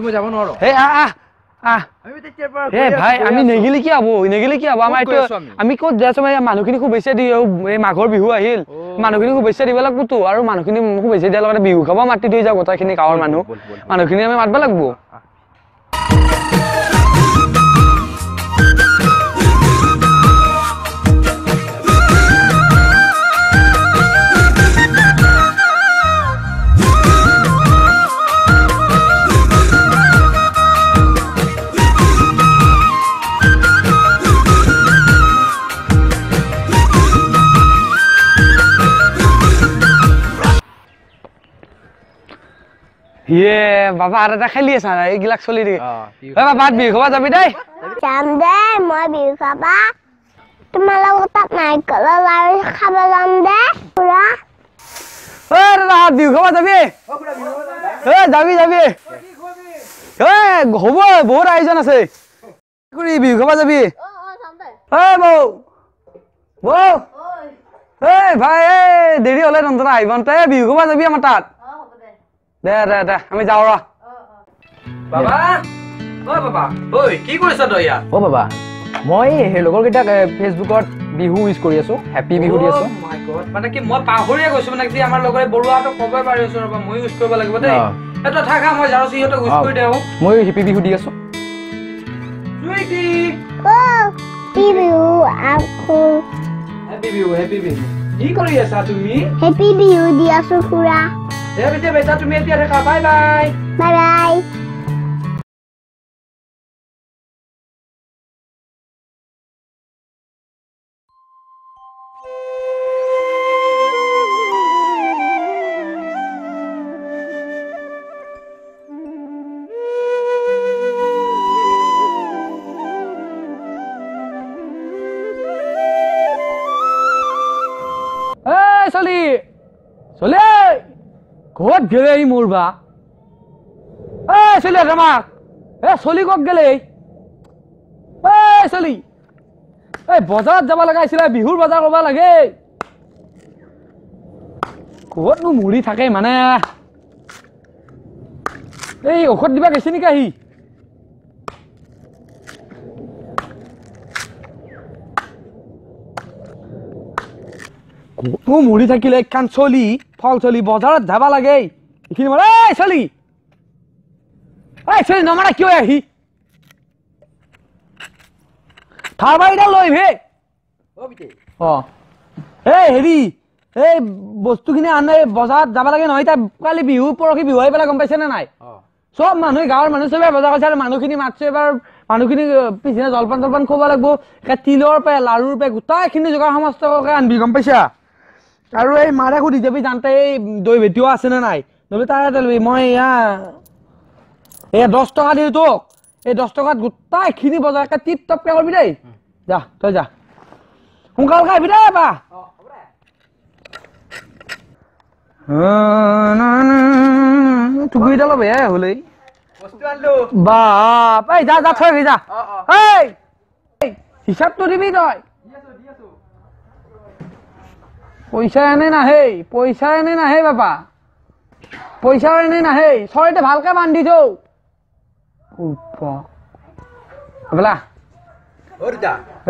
মই যাব নোৱাৰো হে আমি তেতিয়াৰ পৰা ভাই আমি নেগিলি কি হব আমাৰ আমি ক'ত যাইছো মানুহখিনি খুব বেছি দি এই মাঘৰ বিহু আহিল মানুহখিনি খুব বেছি দিব লাগবতো আৰু মানুহখিনি খুব বেছি দিয়াৰ লগতে বিহু খাব মাতি দি যাওঁ গোটেইখিনি গাঁৱৰ মানুহখিনি আমি মাতব লাগব বাবা আৰু এটা খেলি আছা এইগিলাক চলি দি বাবা বিহু খাব যাবি দেই যাম দে মই বিহু খাবা তোমাৰ লগত তাত নাৰিকলৰ লাৰু খাব যাম দে পুৰা বিহু খাব যাবি যাবি হ'ব বহুত আয়োজন আছে বিহু খাব যাবি ভাই দেৰি হলে নন্দনা আহিব বিহু খাব যাবি আমাৰ তাত দে আমি যাওঁ ৰ বাবা বাবা কি কৰিছ তই ইয়াত বাবা মই সেই লগৰ কেইটাক ফেচবুকত বিহু উইচ কৰি আছো হেপী বিহু দি আছো মানে কি মই পাহৰিয়ে গৈছো মানে কি আমাৰ লগৰে বৰুৱাহঁতক ক'বই পাৰি আছো ৰবা মই উইচ কৰিব লাগিব দেই এটো থাকা মই যাওঁ সিহঁতক উইচ কৰি দেও মই হেপী বিহু দি আছো সুইটি হেপী বিহু আকো হেপী বিহু কি কৰি আছা তুমি হেপী বিহু দি আছো পুৰা বেটা তুমি এতিয়া থাকা বাই বাই বাই বাই চলি ক'ত গেলে এই মোৰবা চলি আমাক চলি ক'ত গেলে চলি বজাৰত যাব লগা আছিলে বিহুৰ বজাৰ কৰিব লাগে ক'তনো মুড়ি থাকে মানে এই ঔষধ দিবা গৈছে নেকি আহি মুড়ি থাকিলে একখান চলি ফল চলি বজাৰত যাব লাগে এইখিনি মানে চলি নমাৰা কিয় আহি থাৰ বাৰীডাল লৈ হে হেৰি এই বস্তুখিনি আনে বজাৰত যাব লাগে নহয় এতিয়া কালি বিহু পৰহি বিহু আহি পেলাই গম পাইছে নে নাই চব মানুহে গাঁৱৰ মানুহ চবে বজাৰ কৰিছে আৰু মানুহখিনি মাতছে এবাৰ মানুহখিনি পিছদিনা জলপান খুৱাব লাগিব তিলৰ পে লাৰুৰ পে গোটাইখিনি যোগাৰ সমস্তকে আনবি গম পাইছা আৰু এই মাৰে সুধি যাবি জানতে এই দৈ ভেটিও আছে নে নাই নহ'লে তাৰে তেলবি মই এয়া 10 টকা দিওঁ তোক এই 10 টকাত গোটাইখিনি বজাৰ টিপ টপকে কৰিবি দেই যা তই যা সোনকালকে আহিবি দেই বা টুকুৰিডাল বেয়াই হ'ল এই বাপ এই যা থৈ আহিবি যা হিচাপটো দিবি তই পইচা এনে নাহে বাবা পইচা এনে নাহে চৰতে ভালকে বান্ধি থৌ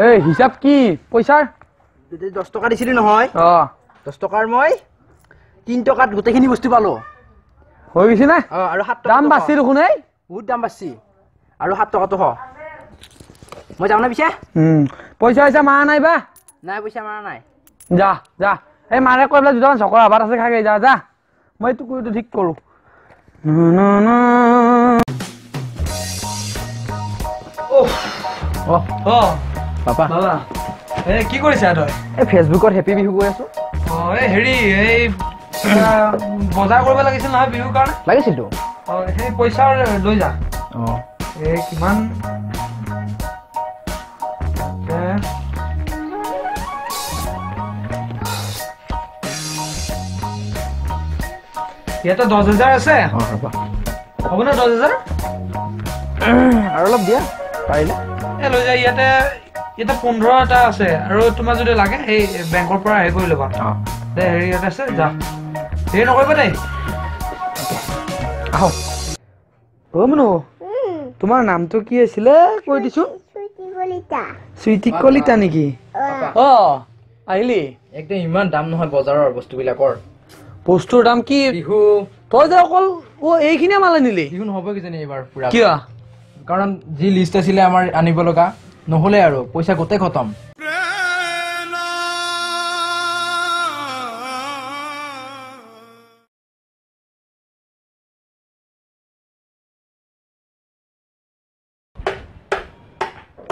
এই হিচাপ কি পইচাৰ 10 টকা দিছিলি নহয় 10 টকাৰ মই 3 টকাত গোটেইখিনি বস্তু পালো হৈ গৈছে না আৰু 7 টকা দাম বাছি দেখোন এই বহুত দাম বাছি আৰু 7 টকাটো মই যাওঁ না পিছে পইচা মাৰা নাই বা নাই পইচা মাৰা নাই যা এই মাৰে কৈ পেলাই দুটামান চকৰা ভাত আছে খাগে যা মই টুকুৰিটো ঠিক কৰো পাপা কি কৰিছা তই এই ফেচবুকত হেপী বিহু গৈ আছো হেৰি এই বজাৰ কৰিব লাগিছিল নহয় বিহুৰ কাৰণে লাগিছিলতো সেই পইচা লৈ যা কিমান ইয়াতে 10,000 আছে হ'ব না 10,000 আৰু অলপ দিয়া পাৰিলে লৈ যা ইয়াতে 15টা আছে আৰু তোমাৰ যদি লাগে এই বেংকৰ পৰা হেৰি কৰি ল'বা দে হেৰি ইয়াত আছে যা হেৰি নকৰিবা দেই আহক অ মনো তোমাৰ নামটো কি আছিল কৈ দিছো সুইটি কলিতা নেকি অ আহিলি একদম ইমান দাম নহয় বজাৰৰ বস্তুবিলাকৰ বস্তুৰ দাম কি বিহু তই যে অকল ও এইখিনিয়ে মাল আনিলি বিহু নহ'ব কিজানি এইবাৰ পুৰা কিয় কাৰণ যি লিষ্ট আছিলে আমাৰ আনিব লগা নহ'লে আৰু পইচা গোটেই খতম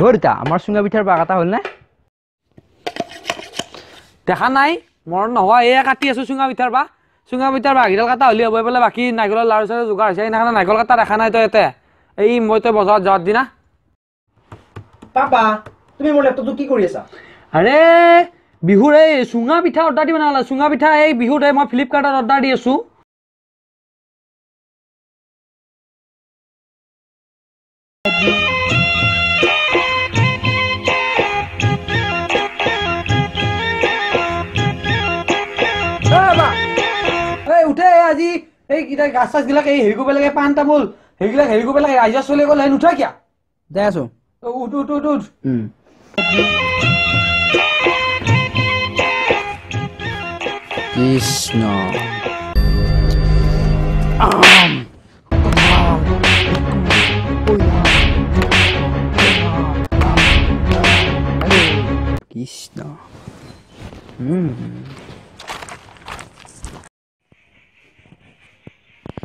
ধৰিতা আমাৰ চুঙা পিঠাৰ বাগ এটা হ'ল নে দেখা নাই মৰণ নোহোৱা এয়া কাটি আছো চুঙা পিঠাৰ বাগিডাল কাটা হ'লে হ'ব পেলাই বাকী নাৰিকলৰ লাৰু চাৰু যোগাৰ হৈছে সেইদিনাখনে নাৰিকল কাটা দেখা নাই তই ইয়াতে এই মই তই বজাৰত যোৱাৰ দিনা পাপা তুমি মোৰ লেপটপটো কি কৰি আছা আৰে বিহুৰ এই চুঙা পিঠা অৰ্ডাৰ দিব নালাগে চুঙা পিঠা এই বিহুত মই ফ্লিপকাৰ্টত অৰ্ডাৰ দি আছো উঠে আজি এই গাছ চাছ গিলাক এই হেৰি কৰিব লাগে পাণ তামোল সেইগিলাক হেৰি কৰিব লাগে ৰাইজৰ চলি গ'লে নুঠা কিয়া যাই আছো উঠ উঠ উঠ উঠ কৃষ্ণ কৃষ্ণ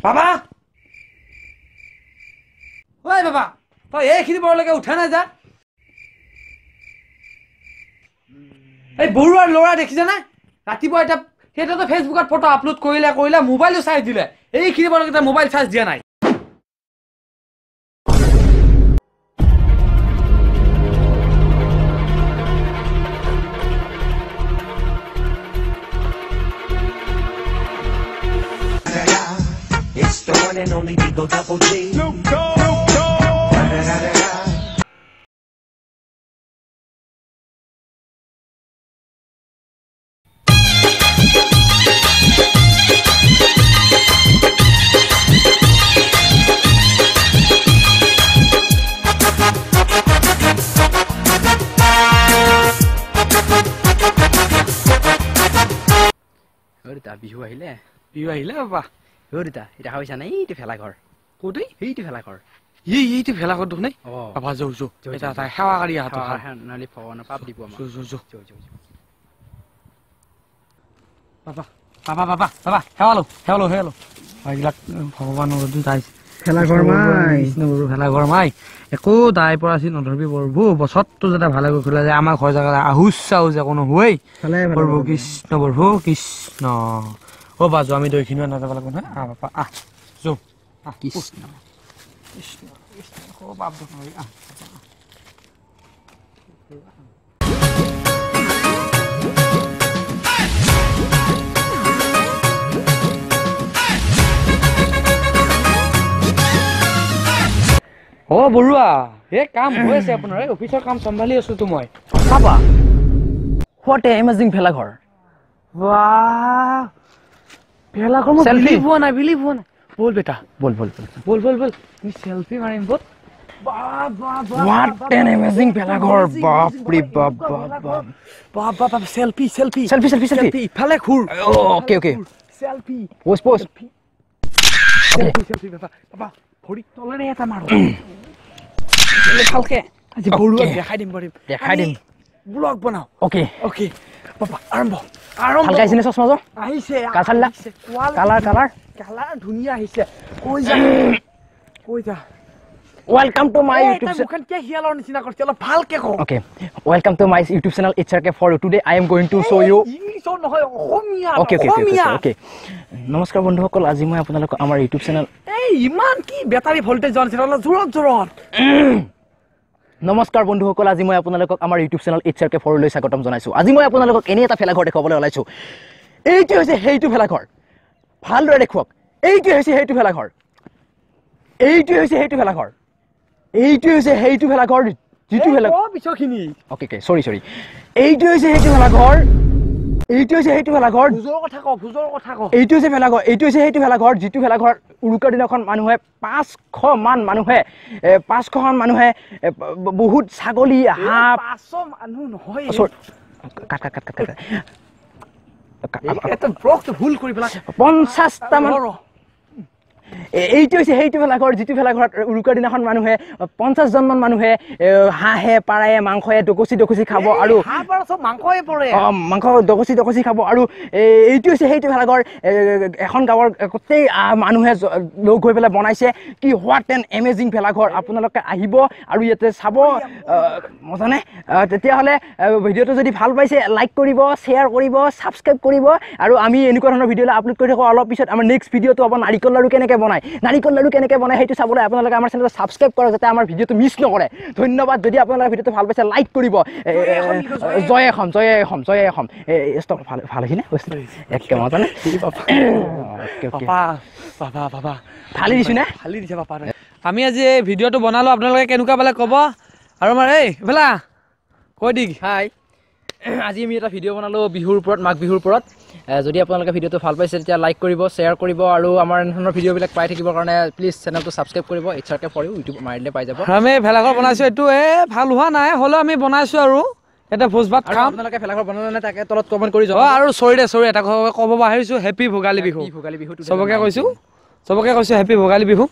বাবা ঐ বাবা তই এইখিনি বৰলৈকে উঠা নাই যা এই বৰুৱাৰ ল'ৰা দেখিছে না ৰাতিপুৱা এতিয়া সেইটোতো ফেচবুকত ফটো আপলোড কৰিলে মোবাইলো চাৰ্জ দিলে এইখিনি বৰলৈকে মোবাইল চাৰ্জ দিয়া নাই It's the one and only Eagle Double G. Snoop Dogg. Bihu আহিলে বাবা হৰিতা এটা হৈছে নাই এইটো ভেলা ঘৰ কোটি এইটো ভেলা ঘৰ এইটো ভেলা ঘৰ দেখোন বাবা যাও এটা সেৱা কৰি আহা নালি ভগৱানৰ পাপ দিব বাবা বাবা বাবা বাবা সেৱা লো এইবিলাক ভগৱানৰ আহিছে ভেলা ঘৰ মাই ভেলা ঘৰ মাই একো দাই পৰা আছিল নধৰবি বৰবু বছৰটো যাতে ভালে গৈ খোলা যায় আমাৰ ঘৰ জেগা আহুচ চাহু যে কোনো হুৱেই বৰবু কৃষ্ণ বৰবু কৃষ্ণ অ বাজু আমি দৈখিনি নাযাব লাগিব নহয় আহ বাপা আহ যো কৃষ্ণ কৃষ্ণ কৃষ্ণ অ বাপ দেখোন আহ অ বৰুৱা এই কাম হৈ আছে আপোনাৰ এই অফিচৰ কাম চম্ভালি আছো তো মই পাপা হোৱাট এ এমেজিং ভেলা ঘৰ বাহ ভেলা ঘৰ মই বিলিভ হোৱা নাই বল বেটা বল তুমি সেলফি মাৰিম বল হোৱাট এন এমেজিং ভেলা ঘৰ বাপ ৰে বাপ বাপ সেলফি ইফালে ঘূৰ ওকে সেলফি পোষ্ট সেলফি বাবা ভৰি তলেৰে এটা মাৰো ভালকে আজি বৰুৱাক দেখাই দিম ব্লগ বনাও ওকে বাবা আৰম্ভ ভালকে আহিছে নে চশমাযোৰ আহিছে কালাৰ ধুনীয়া আহিছে কৈ যা Welcome to my YouTube channel. মুখন কে হিয়ালৰ নিচিনা কৰিছে অলপ ভালকে কও Okay. Welcome to my YouTube channel HRK for you. Today I am going to show you English নহয় অসমীয়া Okay. নমস্কাৰ বন্ধুসকল আজি মই আপোনালোকক আমাৰ YouTube channel এই ইমান কি বেটাৰী ভোল্টেজ জনছিল অলপ জোৰত নমস্কাৰ বন্ধুসকল আজি মই আপোনালোকক আমাৰ YouTube channel HRK for লৈ স্বাগতম জনাইছো আজি মই আপোনালোকক এনে এটা ফেলা ঘৰ দেখাবলৈ ওলাইছো এইটো হৈছে হেইটো ফেলা ঘৰ ভালদৰে দেখুওক এইটো হৈছে হেইটো ফেলা ঘৰ এইটো হৈছে হেইটো ফেলা ঘৰ এইটো হৈছে হেইটো ফেলা ঘৰ জিতু ফেলা পিছখিনি ওকে সৰি এইটো হৈছে হেইটো ফেলা ঘৰ এইটো হৈছে হেইটো ফেলা ঘৰ ভুজৰ কথা ক এইটো হৈছে ফেলা ঘৰ এইটো হৈছে হেইটো ফেলা ঘৰ জিতু ফেলা ঘৰ উৰুকাৰ দিনাখন মানুহে 500 মান মানুহে বহুত ছাগলী হাঁহ 500 মানুহ নহয় কাট এটা ব্লকটো ভুল কৰি পেলা 50টা মান এইটো হৈছে সেইটো ভেলাঘৰ যিটো ভেলাঘৰত উৰুকাৰ দিনাখন মানুহে 50 জন মান মানুহে হাঁহে পাৰায়ে মাংসয়ে ডকচি খাব আৰু হাঁহ পাৰ সব মাংসয়ে পৰে মাংস ডকচি খাব আৰু এইটো হৈছে সেইটো ভেলাঘৰ এখন গাঁৱৰ গোটেই মানুহে লগ হৈ পেলাই বনাইছে কি হোৱাট এন এমেজিং ভেলাঘৰ আপোনালোকে আহিব আৰু ইয়াতে চাব মজানে তেতিয়াহ'লে ভিডিঅ'টো যদি ভাল পাইছে লাইক কৰিব শ্বেয়াৰ কৰিব ছাবস্ক্ৰাইব কৰিব আৰু আমি এনেকুৱা ধৰণৰ ভিডিঅ'লৈ আপলোড কৰি থাকোঁ অলপ পিছত আমাৰ নেক্সট ভিডিঅ'টো হ'ব নাৰিকল লাড়ু কেনেকৈ বনায় সেইটো চাবলৈ আপোনালোকে আমাৰ চেনেলটো ছাবস্ক্ৰাইব কৰক যাতে আমাৰ ভিডিঅ'টো মিছ নকৰে ধন্যবাদ যদি আপোনালোকে ভিডিঅ'টো ভাল পাইছে লাইক কৰিব জয় এখন ষ্টক ভাল হৈছে নে একে মজানে ভালে দিছোঁ নে খালি দিছে পাপা আমি আজি এই ভিডিঅ'টো বনালোঁ আপোনালোকে কেনেকুৱা পালে ক'ব আৰু আমাৰ এই ভেলা কৈ দি হাই আজি আমি এটা ভিডিঅ' বনালোঁ বিহুৰ ওপৰত মাঘ বিহুৰ ওপৰত যদি আপোনালোকে ভিডিঅ'টো ভাল পাইছে তেতিয়া লাইক কৰিব শ্বেয়াৰ কৰিব আৰু আমাৰ এনেধৰণৰ ভিডিঅ'বিলাক পাই থাকিবৰ কাৰণে প্লিজ চেনেলটো ছাবস্ক্ৰাইব কৰিব HRK for you ইউটিউব মাৰিলে পাই যাব আমি ভেলাঘৰ বনাইছোঁ এইটো ভাল হোৱা নাই হ'লেও আমি বনাইছোঁ আৰু এটা ভোজ ভাত খাম আপোনালোকে ভেলাঘৰ বনালে নে তাকে তলত কমেণ্ট কৰি যাব আৰু চৰি এটা ক'ব পাৰিছোঁ হেপী ভোগালী বিহু চবকে কৈছোঁ হেপী ভোগালী বিহু